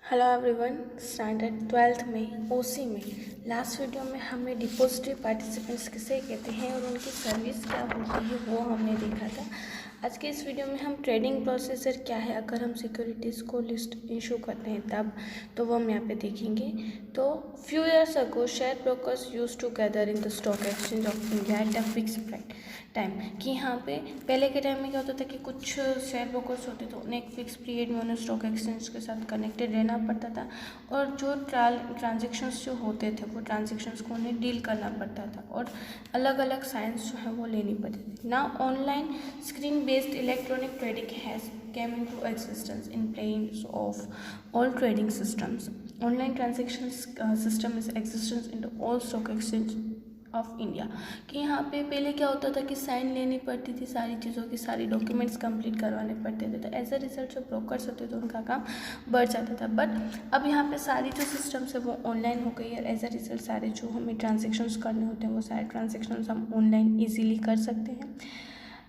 Hello everyone. Standard 12th में ओसी में last video में हमने डिपॉजिटरी पार्टिसिपेंट्स किसे कहते हैं और उनकी सर्विस क्या होती है वो हमने देखा था। आज के इस वीडियो में हम ट्रेडिंग प्रोसीजर क्या है अगर हम सिक्योरिटीज़ को लिस्ट इशू करते हैं तब, तो वो हम यहाँ पे देखेंगे। तो few years ago share brokers use to gather in the stock exchange of India at a fixed time. कि यहाँ पे पहले के टाइम में क्या होता था कि कुछ शेयर ब्रोकर्स होते थे, उन्हें एक फिक्स पीरियड में उन्हें स्टॉक एक्सचेंज के साथ कनेक्टेड रहना पड़ता था और जो ट्रांजेक्शन्स जो होते थे वो ट्रांजेक्शन्स को उन्हें डील करना पड़ता था और अलग अलग साइंस जो है वो लेनी पड़ती थी। Now online screen based electronic trading has came into existence in place of all trading systems. Online transactions system is existence in the all stock exchange of India. कि यहाँ पे पहले क्या होता था कि साइन लेनी पड़ती थी, सारी चीज़ों की सारी डॉक्यूमेंट्स कंप्लीट करवाने पड़ते थे, तो एज अ रिजल्ट जो ब्रोकर्स होते थे उनका काम बढ़ जाता था। बट अब यहाँ पे सारी जो सिस्टम्स है वो ऑनलाइन हो गई है। एज अ रिजल्ट सारे जो हमें ट्रांजेक्शन्स करने होते हैं वो सारे ट्रांजेक्शन्स हम ऑनलाइन ईजिली कर सकते हैं।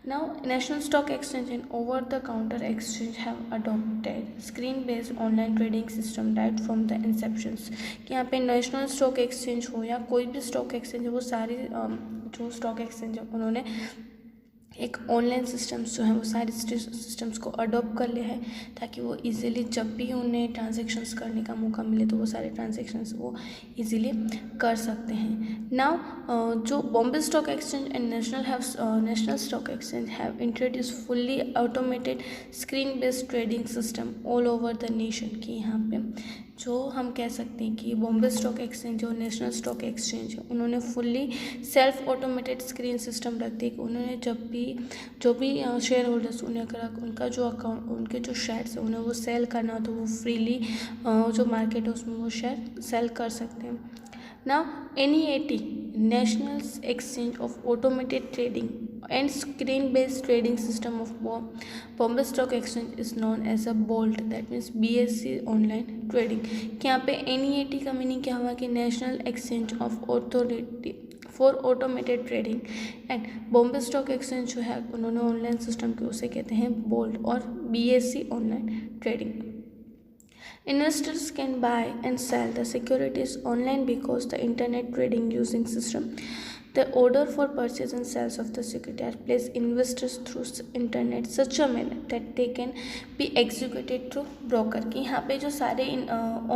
Now, National Stock Exchange and over-the-counter exchange have adopted screen-based online trading system right from the inceptions। कि यहाँ पे नेशनल स्टॉक एक्सचेंज हो या कोई भी स्टॉक एक्सचेंज है वो सारी जो स्टॉक एक्सचेंज है उन्होंने एक ऑनलाइन सिस्टम्स जो हैं वो सारे सिस्टम्स को अडॉप्ट कर लिया है ताकि वो इजीली जब भी उन्हें ट्रांजेक्शन्स करने का मौका मिले तो वो सारे ट्रांजेक्शन्स वो इजीली कर सकते हैं। नाउ जो Bombay stock exchange and national stock exchange have introduce fully automated screen based trading system all over the nation. की यहाँ पे जो हम कह सकते हैं कि बॉम्बे स्टॉक एक्सचेंज और नेशनल स्टॉक एक्सचेंज है उन्होंने fully self automated screen system रख दी कि उन्होंने जो भी शेयर होल्डर्स उन्हें अगर उनका जो अकाउंट उनके जो शेयर्स है उन्हें वो सेल करना हो तो वो फ्रीली जो मार्केट है उसमें वो शेयर सेल कर सकते हैं। Now NEAT National Exchange of Automated Trading and Screen-Based Trading System of Bombay Stock Exchange is known as a BOLT, that means BSC Online Trading। कि यहाँ पे NEAT का मीनिंग क्या हुआ कि national exchange of authority for automated trading and Bombay stock exchange जो है उन्होंने ऑनलाइन सिस्टम के उसे कहते हैं बोल्ट और BSC online trading. Investors can buy and sell the securities online because the internet trading using system. The order for purchase and sales of the security are placed investors through internet such a manner that they can be executed through broker। कि यहाँ पे जो सारे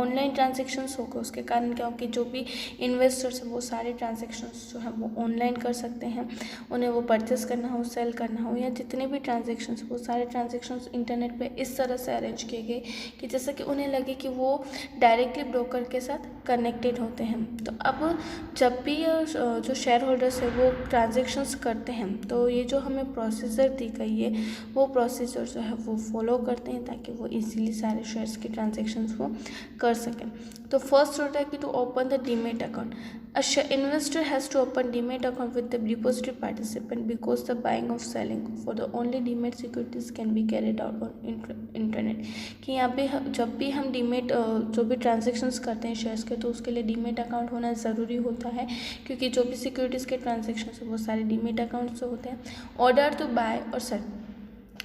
online transactions होगा उसके कारण क्या होगा कि जो भी इन्वेस्टर्स हैं वो सारे ट्रांजेक्शन्स जो है वो ऑनलाइन कर सकते हैं। उन्हें वो परचेस करना हो, सेल करना हो या जितने भी ट्रांजेक्शन्स वो सारे ट्रांजेक्शन्स इंटरनेट पे इस तरह से अरेंज किए गए कि जैसे कि उन्हें लगे कि वो डायरेक्टली ब्रोकर के साथ कनेक्टेड होते हैं। तो अब जब भी जो शेयर होल्डर्स है वो ट्रांजेक्शन्स करते हैं तो ये जो हमें प्रोसीजर दी गई है वो प्रोसीजर जो है वो फॉलो करते हैं ताकि वो इजीली सारे शेयर्स के ट्रांजेक्शन्स वो कर सकें। तो फर्स्ट होता है कि to open the demat account investor has to open demat account with the depository participant because the buying of selling for the only demat securities can be carried out on internet. कि यहाँ पे जब भी हम demat जो भी transactions करते हैं शेयर्स के तो उसके लिए डीमेट अकाउंट होना ज़रूरी होता है क्योंकि जो भी सिक्योरिटीज़ के ट्रांजेक्शन्स है वो सारे डीमेट अकाउंट से होते हैं। ऑर्डर टू बाय और cell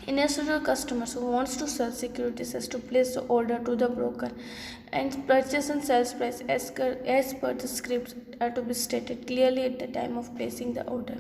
Institutional customers who wants to sell securities has to place the order to the broker and purchase and sales price as per the script are to be stated clearly at the time of placing the order.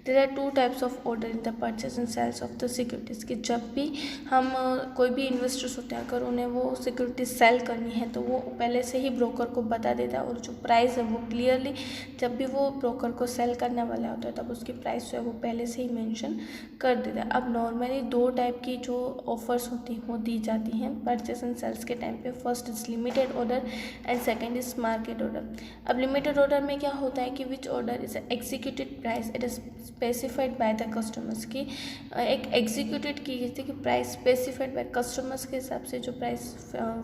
There are two types of order in the purchase and sales of the securities। कि जब भी हम कोई भी investors होते हैं अगर उन्हें वो सिक्योरिटी सेल करनी है तो वो पहले से ही ब्रोकर को बता देता है और जो प्राइस है वो क्लियरली जब भी वो ब्रोकर को सेल करने वाला होता है तब उसकी प्राइस जो है वो पहले से ही मेंशन कर देता है। अब नॉर्मली दो टाइप की जो ऑफर्स होती हैं वो दी जाती हैं परचेस एंड सेल्स के टाइम पे। First is limited order and second is market order. अब लिमिटेड ऑर्डर में क्या होता है कि which order is executed price it is specified by the customers. की एक एग्जीक्यूटेड की जाती है कि प्राइस स्पेसिफाइड बाय कस्टमर्स के हिसाब से जो प्राइस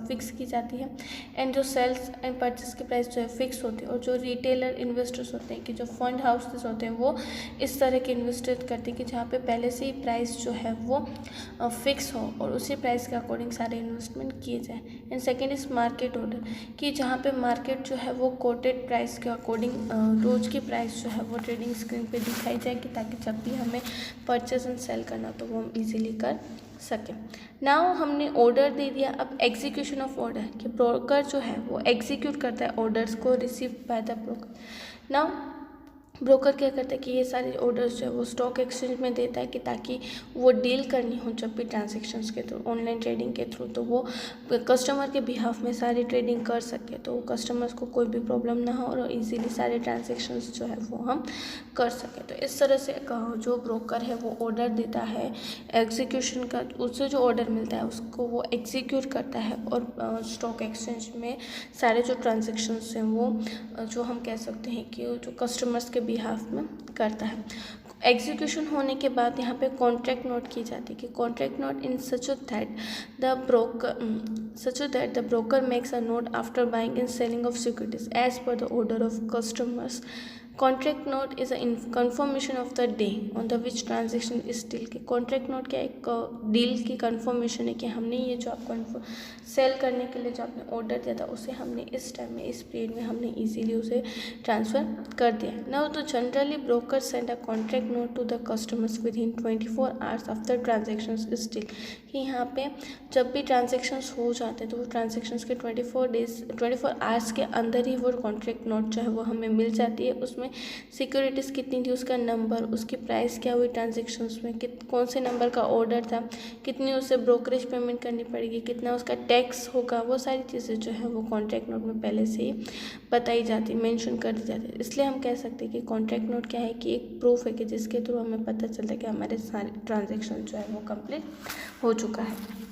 फिक्स की जाती है एंड जो सेल्स एंड परचेस की प्राइस जो है फिक्स होती है। और जो रिटेलर इन्वेस्टर्स होते हैं कि जो फंड हाउसेस होते हैं वो इस तरह के इन्वेस्टर करते हैं कि जहाँ पे पहले से ही प्राइस जो है वो फिक्स हो और उसी प्राइस के अकॉर्डिंग सारे इन्वेस्टमेंट किए जाए। And second is market order कि जहाँ पे मार्केट जो है वो कोटेड प्राइस के अकॉर्डिंग रोज़ की प्राइस जो है वो ट्रेडिंग स्क्रीन पे दिखाई जाएगी ताकि जब भी हमें परचेस एंड सेल करना तो वो हम इजीली कर सके। नाउ हमने ऑर्डर दे दिया, अब एग्जीक्यूशन ऑफ ऑर्डर कि ब्रोकर जो है वो एग्जीक्यूट करता है ऑर्डर्स को receive by the broker. Now broker क्या करता है कि ये सारे ऑर्डर्स जो है वो स्टॉक एक्सचेंज में देता है कि ताकि वो डील करनी हो जब भी ट्रांजेक्शन्स के थ्रू, ऑनलाइन ट्रेडिंग के थ्रू, तो वो कस्टमर के बिहाफ में सारी ट्रेडिंग कर सके, तो कस्टमर्स को कोई भी प्रॉब्लम ना हो और इजीली सारे ट्रांजेक्शन्स जो है वो हम कर सकें। तो इस तरह से जो ब्रोकर है वो ऑर्डर देता है, एग्जीक्यूशन का उससे जो ऑर्डर मिलता है उसको वो एग्जीक्यूट करता है और स्टॉक एक्सचेंज में सारे जो ट्रांजेक्शन्स हैं वो जो हम कह सकते हैं कि जो कस्टमर्स के बिहाफ में करता है। एग्जीक्यूशन होने के बाद यहाँ पे कॉन्ट्रैक्ट नोट की जाती है कि contract note in such that the broker makes a note after buying and selling of securities as per the order of customers. Contract note is a confirmation of the day on the which transaction is deal के। Contract note क्या एक deal की conformation है कि हमने ये जो आपको सेल करने के लिए जो आपने ऑर्डर दिया था उसे हमने इस टाइम में, इस पीरियड में हमने इजीली उसे ट्रांसफ़र कर दिया। नाउ तो generally broker send a contract note to the customers within 24 hours after transactions is deal कि यहाँ पे जब भी ट्रांजेक्शन्स हो जाते हैं तो वो ट्रांजेक्शन्स के 24 आवर्स के अंदर ही वो कॉन्ट्रैक्ट नोट जो है वो हमें मिल जाती है। उसमें सिक्योरिटीज़ कितनी थी, उसका नंबर, उसकी प्राइस क्या हुई ट्रांजेक्शन्स में, कौन से नंबर का ऑर्डर था, कितनी उसे ब्रोकरेज पेमेंट करनी पड़ेगी, कितना उसका टैक्स होगा, वो सारी चीज़ें जो है वो कॉन्ट्रैक्ट नोट में पहले से ही बताई जाती, मेंशन कर दी जाती है। इसलिए हम कह सकते हैं कि कॉन्ट्रैक्ट नोट क्या है कि एक प्रूफ है कि जिसके थ्रू हमें पता चलता है कि हमारे सारे ट्रांजेक्शन जो है वो कंप्लीट हो चुका है।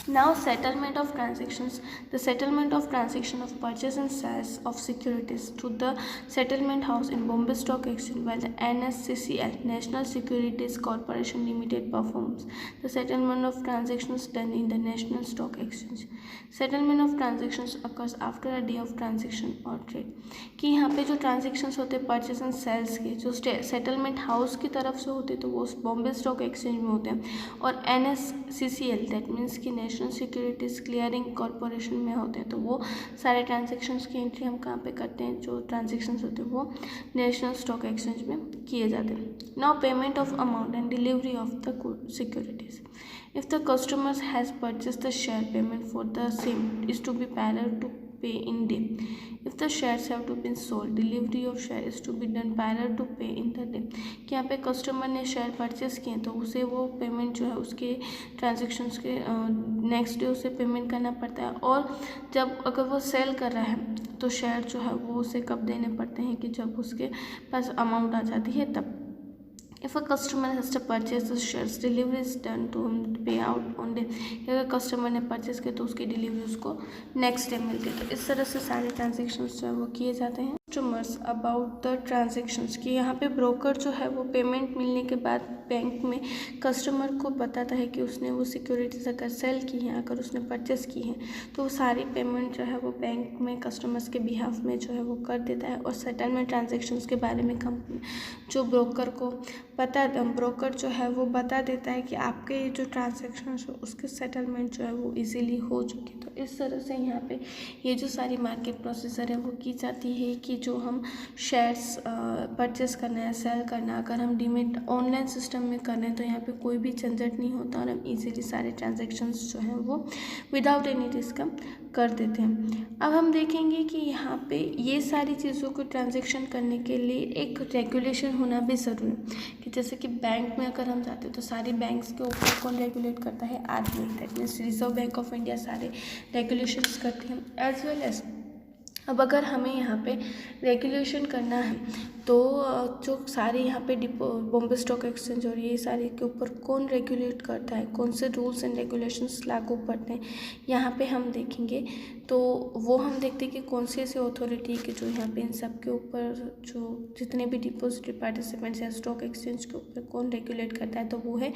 Now settlement of transactions. The settlement of transaction of purchase and sales of securities to the settlement house in Bombay Stock Exchange while the NSCCL National Securities Corporation Limited performs the settlement of transactions done in the National Stock Exchange. Settlement of transactions occurs after a day of transaction or trade. कि यहाँ पे जो transactions होते हैं purchase and sales के जो settlement house की तरफ से होते हैं तो वो बॉम्बे स्टॉक एक्सचेंज में होते हैं और NSCCL दैट मीन्स कि नेशनल सिक्योरिटीज़ क्लियरिंग कॉरपोरेशन में होते हैं। तो वो सारे ट्रांजेक्शन्स की एंट्री हम कहाँ पे करते हैं, जो ट्रांजेक्शन्स होते हैं वो नेशनल स्टॉक एक्सचेंज में किए जाते हैं। Now payment of amount and delivery of the securities. If the customer has purchased the share, payment for the same is to be parallel to pay in day. If the shares have to be sold, delivery of share is to be done parallel to pay in the day. कि यहाँ पे customer ने share purchase किए तो उसे वो payment जो है उसके ट्रांजेक्शन्स के नेक्स्ट डे उसे पेमेंट करना पड़ता है और जब अगर वो सेल कर रहा है तो शेयर जो है वो उसे कब देने पड़ते हैं कि जब उसके पास अमाउंट आ जाती है तब। If a customer has to purchase the shares, delivery is done to him pay out on day. अगर कस्टमर ने परचेस किया तो उसकी डिलीवरी उसको नेक्स्ट डे मिलती है। तो इस तरह से सारे ट्रांजेक्शन्स जो है वो किए जाते हैं। कस्टमर्स अबाउट द ट्रांजेक्शन्स कि यहाँ पे ब्रोकर जो है वो पेमेंट मिलने के बाद बैंक में कस्टमर को बताता है कि उसने वो सिक्योरिटीज़ अगर सेल की है, अगर उसने परचेस की है तो वो सारी पेमेंट जो है वो बैंक में कस्टमर्स के बिहाफ में जो है वो कर देता है। और सेटलमेंट ट्रांजेक्शन्स के बारे में जो ब्रोकर जो है वो बता देता है कि आपके जो ट्रांजेक्शन हो उसके सेटलमेंट जो है वो इजीली हो चुके। तो इस तरह से यहाँ पे ये जो सारी मार्केट प्रोसीजर है वो की जाती है कि जो हम शेयर्स परचेस करना है, सेल करना, अगर हम डीमेट ऑनलाइन सिस्टम में कर रहे हैं तो यहाँ पे कोई भी झंझट नहीं होता और हम इजीली सारे ट्रांजेक्शन्स जो हैं वो विदाउट एनी रिस्क हम कर देते हैं। अब हम देखेंगे कि यहाँ पे ये सारी चीज़ों को ट्रांजेक्शन करने के लिए एक रेगुलेशन होना भी ज़रूरी है कि जैसे कि बैंक में अगर हम जाते हैं तो सारी बैंक्स के ऊपर कौन रेगुलेट करता है, RBI that means reserve bank of India सारे रेगुलेशंस करती हैं। एज वेल एज अब अगर हमें यहाँ पे रेगुलेशन करना है तो जो सारे यहाँ पे बॉम्बे स्टॉक एक्सचेंज और ये सारे के ऊपर कौन रेगुलेट करता है, कौन से रूल्स एंड रेगुलेशंस लागू पड़ते हैं, यहाँ पे हम देखेंगे। तो वो हम देखते हैं कि कौन सी ऐसी अथॉरिटी कि जो यहाँ पे इन सब के ऊपर जो जितने भी डिपॉजिटरी पार्टिसिपेंट्स हैं स्टॉक एक्सचेंज के ऊपर कौन रेगुलेट करता है, तो वो है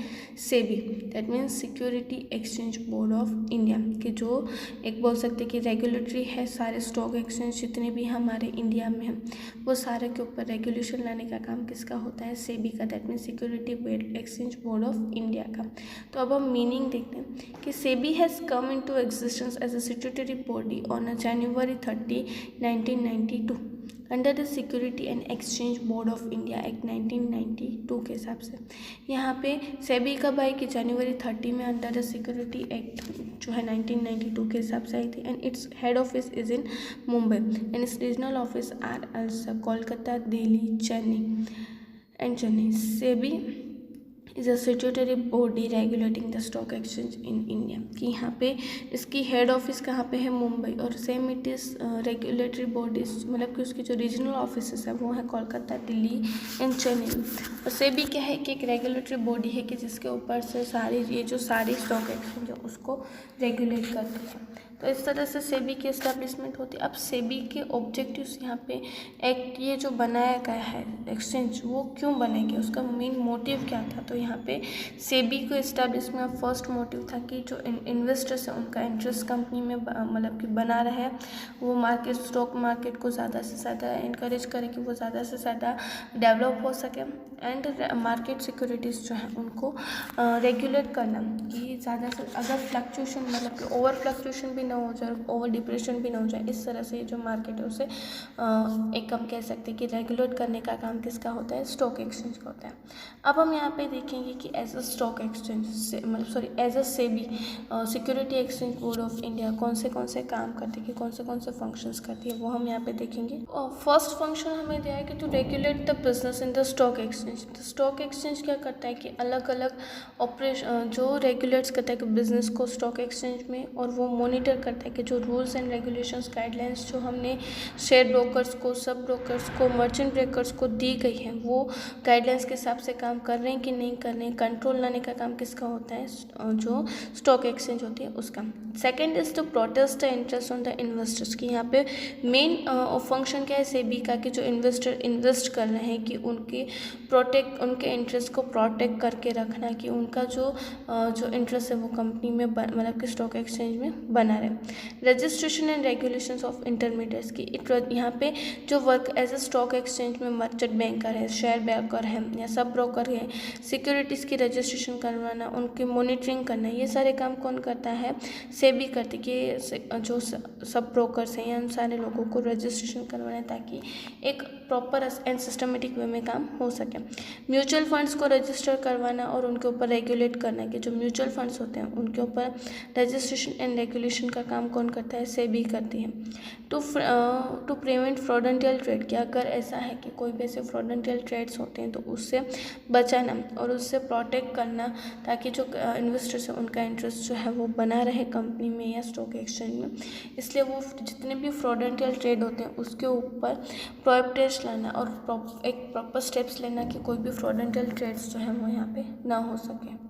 SEBI that means security exchange board of India कि जो एक बोल सकते हैं कि रेगुलेटरी है सारे स्टॉक एक्सचेंज जितने भी हमारे इंडिया में हैं वो सारे के ऊपर रेगुलेशन लाने का काम किसका होता है, सेबी का that means security exchange board of India का। तो अब हम मीनिंग देखते हैं कि SEBI has come into existence as a statutory body on January 30, 1992 under the security and exchange board of India act 1992 के हिसाब से। यहाँ पे सेबी कब आई कि जनवरी 30 में अंडर द सिक्योरिटी एक्ट जो है 1992 के हिसाब से आई थी। And its head office is in Mumbai and it's regional office are else Kolkata, Delhi, Chennai and Chennai. SEBI is a statutory body regulating the stock exchange in India, कि यहाँ पे इसकी हेड ऑफिस कहाँ पे है, मुंबई, और same it is regulatory bodies, मतलब कि उसकी जो रीजनल ऑफिस है वो है कोलकाता, दिल्ली एंड चेन्नई। और सेबी क्या है कि एक रेगुलेटरी बॉडी है कि जिसके ऊपर से ये जो सारी स्टॉक एक्सचेंज है उसको रेगुलेट करती है। तो इस तरह से सेबी की एस्टेब्लिशमेंट होती है। अब सेबी के ऑब्जेक्टिव्स यहाँ पे एक्ट ये जो बनाया गया है एक्सचेंज, वो क्यों बने गए, उसका मेन मोटिव क्या था। तो यहाँ पे सेबी को एस्टेब्लिश में फर्स्ट मोटिव था कि जो इन्वेस्टर्स है उनका इंटरेस्ट कंपनी में मतलब कि बना रहे, वो मार्केट स्टॉक मार्केट को ज़्यादा से ज़्यादा इनकरेज करे कि वो ज़्यादा से ज़्यादा डेवलप हो सके, एंड मार्केट सिक्योरिटीज़ जो है उनको रेगुलेट करना कि ज़्यादा से अगर फ्लक्चुएशन मतलब कि ओवर फ्लक्चुएशन भी ना हो जाए, ओवर डिप्रेशन भी ना हो जाए, इस तरह से जो मार्केट है उसे एक हम कह सकते हैं कि रेगुलेट करने का काम किसका होता है, स्टॉक एक्सचेंज का होता है। अब हम यहाँ पे देखेंगे कि एज अ स्टॉक एक्सचेंज मतलब as a SEBI security exchange board of India कौन से काम करती है, कौन से फंक्शंस करती है, वो हम यहाँ पे देखेंगे। फर्स्ट फंक्शन हमें दिया है कि to regulate the business in the stock exchange. तो स्टॉक एक्सचेंज क्या करता है कि अलग अलग ऑपरेशन जो रेगुलेट्स करता है कि बिजनेस को स्टॉक एक्सचेंज में, और वो मॉनिटर करता है कि जो रूल्स एंड रेगुलेशंस गाइडलाइंस जो हमने शेयर ब्रोकर्स को, सब ब्रोकर्स को, मर्चेंट ब्रोकर्स को दी गई है, वो गाइडलाइंस के हिसाब से काम कर रहे हैं कि नहीं कर रहे हैं। कंट्रोल लाने का काम किसका होता है, जो स्टॉक एक्सचेंज होती है उसका। Second is to protect the interest on the investors, की यहाँ पे मेन फंक्शन क्या है सेबी का, कि जो इन्वेस्टर इन्वेस्ट कर रहे हैं कि उनके इंटरेस्ट को प्रोटेक्ट करके रखना, कि उनका जो इंटरेस्ट है वो कंपनी में मतलब कि स्टॉक एक्सचेंज में बना रहे। Registration and regulations of intermediates की यहाँ पे जो work as a stock exchange में मर्चेंट बैंकर है, शेयर ब्रोकर है या सब ब्रोकर है, सिक्योरिटीज़ की रजिस्ट्रेशन करवाना, उनकी मॉनिटरिंग करना, ये सारे काम कौन करता है, सेबी करती है। कि जो सब ब्रोकर्स हैं या उन सारे लोगों को रजिस्ट्रेशन करवाना ताकि एक प्रॉपर एंड सिस्टमेटिक वे में काम हो सके। म्यूचुअल फंड्स को रजिस्टर करवाना और उनके ऊपर रेगुलेट करना, कि जो म्यूचुअल फंड्स होते हैं उनके ऊपर रजिस्ट्रेशन एंड रेगुलेशन का काम कौन करता है, सेबी करती है। टू प्रिवेंट फ्रॉडेंशियल ट्रेड, कि अगर ऐसा है कि कोई भी ऐसे फ्रॉडेंशियल ट्रेड्स होते हैं तो उससे बचाना और उससे प्रोटेक्ट करना, ताकि जो इन्वेस्टर्स हैं उनका इंटरेस्ट जो है वो बना रहे कंपनी में या स्टॉक एक्सचेंज में। इसलिए वो जितने भी फ्रॉडेंशियल ट्रेड होते हैं उसके ऊपर प्रोहिबिशन लाना और एक प्रॉपर स्टेप्स लेना कि कोई भी फ्रॉडेंशियल ट्रेड्स जो है वो यहाँ पे ना हो सके।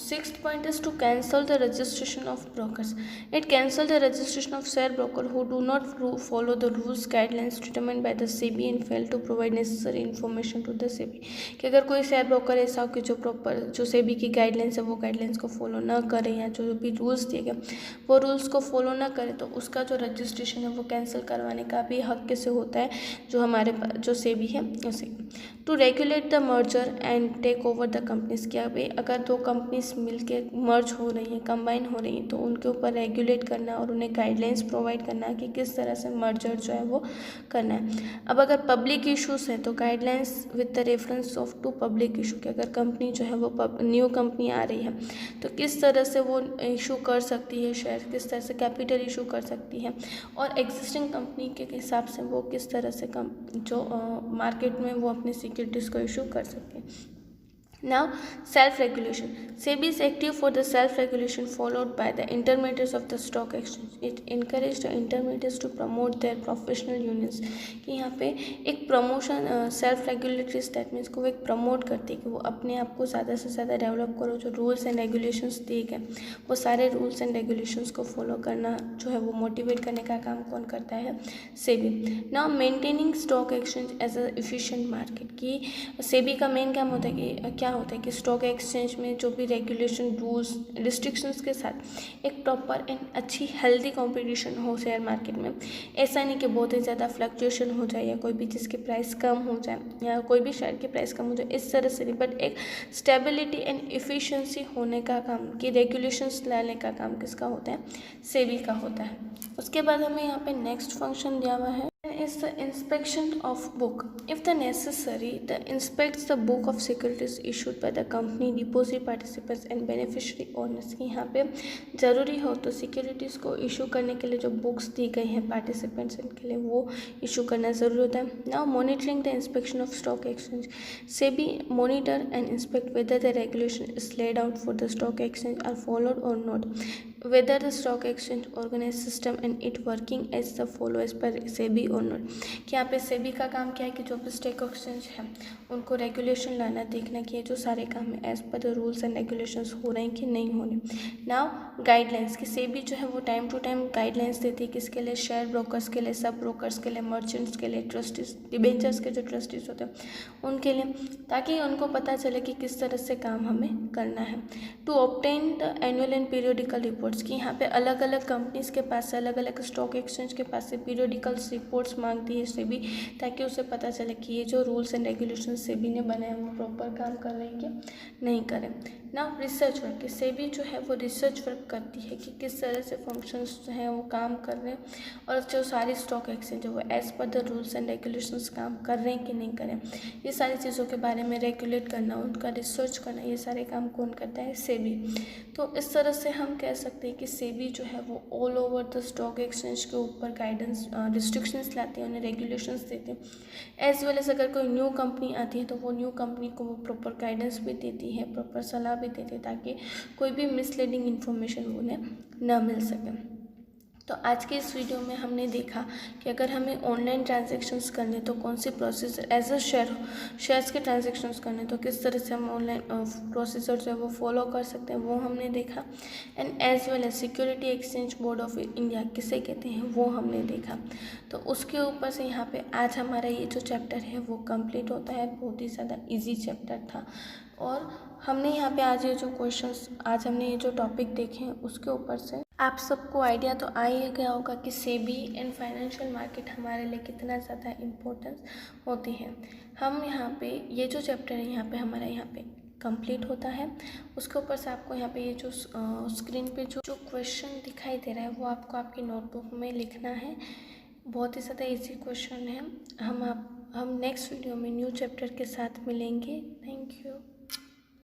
Sixth point is to cancel the registration of brokers. It cancel the registration of share broker who do not follow the rules guidelines determined by the SEBI and fail to provide necessary information to the SEBI. कि अगर कोई share broker ऐसा हो कि जो proper जो सेबी की guidelines है वो गाइडलाइंस को फॉलो ना करे या जो भी रूल्स दिए गए वो रूल्स को फॉलो ना करे, तो उसका जो रजिस्ट्रेशन है वो कैंसिल करवाने का भी हक किसे होता है, जो हमारे जो सेबी है उसे। To regulate the merger and take over the companies, क्या भाई अगर दो कंपनीज मिलके मर्ज हो रही हैं, कंबाइन हो रही हैं, तो उनके ऊपर रेगुलेट करना और उन्हें गाइडलाइंस प्रोवाइड करना कि किस तरह से मर्जर जो है वो करना है। अब अगर पब्लिक इशूज़ हैं तो guidelines with the reference of to public issue, कि अगर कंपनी जो है वो न्यू कंपनी आ रही है तो किस तरह से वो इशू कर सकती है शेयर, किस तरह से कैपिटल इशू कर सकती है, और एग्जिस्टिंग कंपनी के हिसाब से वो किस तरह से जो मार्केट में वो अपनी सिक्योरिटीज़ को इशू कर सकते हैं। Now, self-regulation. SEBI is active for the self-regulation followed by the intermediaries of the stock exchange. It encouraged the intermediaries to promote their professional unions. कि यहाँ पे एक प्रमोशन सेल्फ रेगुलेटरी स्टेटमेंट्स को वो एक प्रमोट करती है कि वो अपने आप को ज़्यादा से ज़्यादा डेवलप करो, जो रूल्स एंड रेगुलेशंस दिए गए वो सारे रूल्स एंड रेगुलेशंस को फॉलो करना जो है वो मोटिवेट करने का काम कौन करता है, SEBI. Now maintaining stock exchange as a efficient market, की सेबी का मेन काम होता है कि क्या होता है कि स्टॉक एक्सचेंज में जो भी रेगुलेशन रूल्स रिस्ट्रिक्शंस के साथ एक प्रॉपर एंड अच्छी हेल्दी कंपटीशन हो शेयर मार्केट में। ऐसा नहीं कि बहुत ही ज़्यादा फ्लक्चुएशन हो जाए या कोई भी चीज़ की प्राइस कम हो जाए या कोई भी शेयर की प्राइस कम हो जाए, इस तरह से नहीं, बट एक स्टेबिलिटी एंड इफ़िशियंसी होने का काम, कि रेगुलेशंस लाने का काम किसका होता है, सेबी का होता है। उसके बाद हमें यहाँ पे नेक्स्ट फंक्शन दिया हुआ है is the inspection of book. If the necessary, the inspects the book of securities issued by the company, deposit participants and beneficiary owners. कि यहाँ पे ज़रूरी हो तो सिक्योरिटीज़ को इशू करने के लिए जो बुक्स दी गई हैं पार्टिसिपेंट्स के लिए वो इशू करना ज़रूरी होता है. Now monitoring the inspection of stock exchange. SEBI monitor and inspect whether the regulation is laid out for the stock exchange are followed or not, whether the stock exchange organized system and it working as the follow as per SEBI or not. कि यहाँ पे SEBI का काम क्या है कि जो भी स्टॉक एक्सचेंज है उनको रेगुलेशन लाना, देखना कि ये जो सारे काम है as per the rules and regulations हो रहे हैं कि नहीं हो रहे. नाउ गाइडलाइंस कि SEBI जो है वो टाइम टू टाइम गाइडलाइंस देती है किसके लिए, शेयर ब्रोकर्स के लिए, सब ब्रोकर्स के लिए, मर्चेंट्स के लिए, ट्रस्टीज, डिबेंचर्स के जो ट्रस्टीज होते हैं उनके लिए, ताकि उनको पता चले कि किस तरह से काम हमें करना है. To obtain the annual and periodical reports कि यहाँ पे अलग अलग कंपनीज के पास से, अलग अलग स्टॉक एक्सचेंज के पास से पीरियडिकल रिपोर्ट्स मांगती है SEBI, ताकि उसे पता चले कि ये जो रूल्स एंड रेगुलेशन SEBI ने बनाए वो प्रॉपर काम कर रहे हैं कि नहीं करें. ना रिसर्च वर्क कि SEBI जो है वो रिसर्च वर्क करती है कि किस तरह से फंक्शंस जो हैं वो काम कर रहे हैं और जो सारी स्टॉक एक्सचेंज है वो as per the rules and regulations काम कर रहे हैं कि नहीं करें. ये सारी चीज़ों के बारे में रेगुलेट करना, उनका रिसर्च करना, ये सारे काम कौन करता है, SEBI. तो इस तरह से हम कह सकते हैं कि SEBI जो है वो all over the stock exchange के ऊपर गाइडेंस, रिस्ट्रिक्शंस लाते हैं, उन्हें रेगुलेशंस देते हैं. एज वेल एज अगर कोई न्यू कंपनी आती है तो वो न्यू कंपनी को वो प्रॉपर गाइडेंस भी देती है, प्रॉपर सलाह भी देती है, ताकि कोई भी मिसलीडिंग इन्फॉर्मेशन उन्हें ना मिल सके. तो आज के इस वीडियो में हमने देखा कि अगर हमें ऑनलाइन ट्रांजैक्शंस करने तो कौन सी प्रोसीजर, एज अ शेयर्स के ट्रांजैक्शंस करने तो किस तरह से हम ऑनलाइन प्रोसीजर जो है वो फॉलो कर सकते हैं, वो हमने देखा. And as well as security exchange board of India किसे कहते हैं वो हमने देखा. तो उसके ऊपर से यहाँ पे आज हमारा ये जो चैप्टर है वो कंप्लीट होता है. बहुत ही ज़्यादा ईजी चैप्टर था और हमने यहाँ पे आज ये जो क्वेश्चंस, आज हमने ये जो टॉपिक देखे हैं उसके ऊपर से आप सबको आइडिया तो आ ही गया होगा कि SEBI एंड फाइनेंशियल मार्केट हमारे लिए कितना ज़्यादा इम्पोर्टेंस होती है. हम यहाँ पे ये जो चैप्टर है यहाँ पे हमारा यहाँ पे कंप्लीट होता है. उसके ऊपर से आपको यहाँ पे ये जो स्क्रीन पे जो क्वेश्चन दिखाई दे रहा है वो आपको आपकी नोटबुक में लिखना है. बहुत ही ज़्यादा इजी क्वेश्चन है. हम नेक्स्ट वीडियो में न्यू चैप्टर के साथ मिलेंगे. Thank you.